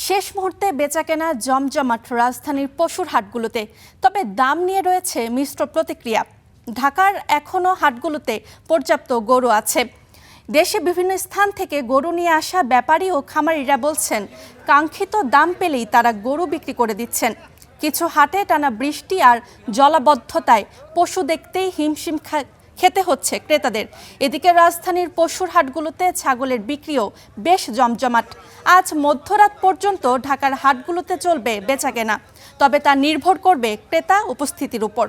শেষ মুহূর্তে বেচাকেনা জমজমাট রাজধানীর পশুর হাটগুলোতে, তবে দাম নিয়ে রয়েছে মিশ্র প্রতিক্রিয়া। ঢাকার এখনও হাটগুলোতে পর্যাপ্ত গরু আছে। দেশে বিভিন্ন স্থান থেকে গরু নিয়ে আসা ব্যাপারী ও খামারিরা বলছেন, কাঙ্ক্ষিত দাম পেলেই তারা গরু বিক্রি করে দিচ্ছেন। কিছু হাটে টানা বৃষ্টি আর জলাবদ্ধতায় পশু দেখতেই হিমশিম খেতে হচ্ছে ক্রেতাদের। এদিকে রাজধানীর পশুর হাটগুলোতে ছাগলের বিক্রিও বেশ জমজমাট। আজ মধ্যরাত পর্যন্ত ঢাকার হাটগুলোতে চলবে বেচাকেনা, তবে তা নির্ভর করবে ক্রেতা উপস্থিতির উপর।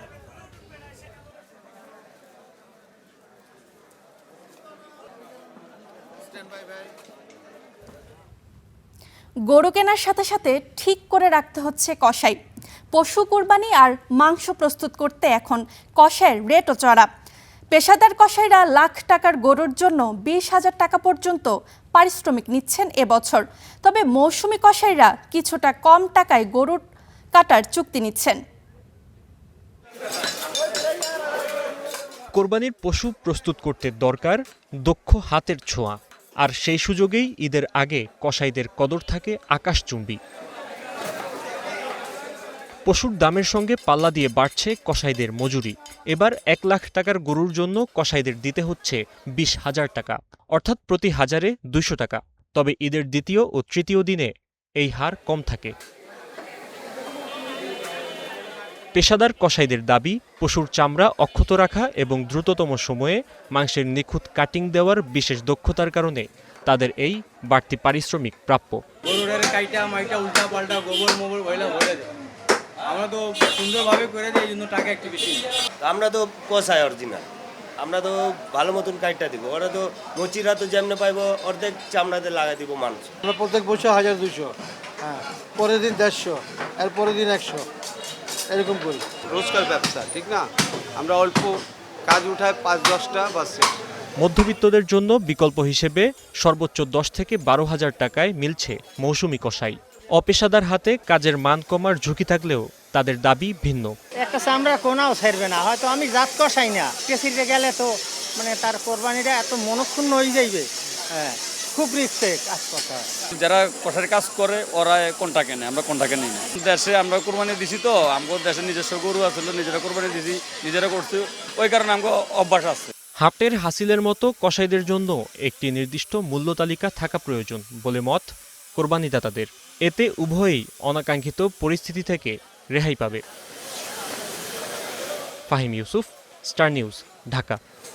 গরু কেনার সাথে সাথে ঠিক করে রাখতে হচ্ছে কসাই। পশু কুরবানি আর মাংস প্রস্তুত করতে এখন কসাইয়ের রেটও চড়া। পেশাদার কসাইরা লাখ টাকার গরুর জন্য 20,000 টাকা পর্যন্ত পারিশ্রমিক নিচ্ছেন এবছর। তবে মৌসুমি কসাইরা কিছুটা কম টাকায় গরু কাটার চুক্তি নিচ্ছেন। কোরবানির পশু প্রস্তুত করতে দরকার দক্ষ হাতের ছোঁয়া, আর সেই সুযোগেই ঈদের আগে কসাইদের কদর থাকে আকাশচুম্বী। পশুর দামের সঙ্গে পাল্লা দিয়ে বাড়ছে কসাইদের মজুরি। এবার 1 লাখ টাকার গরুর জন্য কসাইদের দিতে হচ্ছে 20,000 টাকা, অর্থাৎ প্রতি হাজারে 200 টাকা। তবে ঈদের দ্বিতীয় ও তৃতীয় দিনে এই হার কম থাকে। পেশাদার কসাইদের দাবি, পশুর চামড়া অক্ষত রাখা এবং দ্রুততম সময়ে মাংসের নিখুঁত কাটিং দেওয়ার বিশেষ দক্ষতার কারণে তাদের এই বাড়তি পারিশ্রমিক প্রাপ্য। আমরা তো সুন্দরভাবে করে দিই, এই জন্য টাকা একটু বেশি। আমরা তো কষাই অরিজিনাল, আমরা তো ভালো মতন কাইটটা দিব। ওরা তো মচিরা তো যেমনে পাইব অর্ধেক চামড়াতে লাগাই দিব মানুষ। আমরা প্রত্যেক বছর 1200, হ্যাঁ, পরের দিন 150, এর পরের দিন 100, এরকম করি। রোজকার ব্যবসা, ঠিক না? আমরা অল্প কাজ উঠায় 5-10টা বাসে। মধ্যবিত্তদের জন্য বিকল্প হিসেবে সর্বোচ্চ 10 থেকে 12,000 টাকায় মিলছে মৌসুমি কসাই। অপেশাদার হাতে কাজের মান কমার ঝুঁকি থাকলেও তাদের দাবি ভিন্ন। একটা চামড়া কোনাও ছাড়বে না, হয়তো আমি জাত কষাই না, পেশিতে গেলে তো তার কোরবানিটা এত মনক্ষুণ্ণ হয়ে যাইবে। হ্যাঁ, খুব রিস্কে কাজ করতে হয়। যারা কষার কাজ করে ওরা কোনটা কেনে, আমরা কোনটা কেনি না। দেশে আমরা কোরবানি দিছি, তো আমাদের দেশে নিজস্ব গরু আসলে নিজেরা কোরবানি দিছি, নিজেরা করছি, ওই কারণে আমাকে অভ্যাস আছে। হাটের হাসিলের মতো কসাইদের জন্য একটি নির্দিষ্ট মূল্য তালিকা থাকা প্রয়োজন বলে মত কোরবানিদাতাদের। এতে উভয়ই অনাকাঙ্ক্ষিত পরিস্থিতি থেকে রেহাই পাবে। Fahim Yusuf, star news, Dhaka.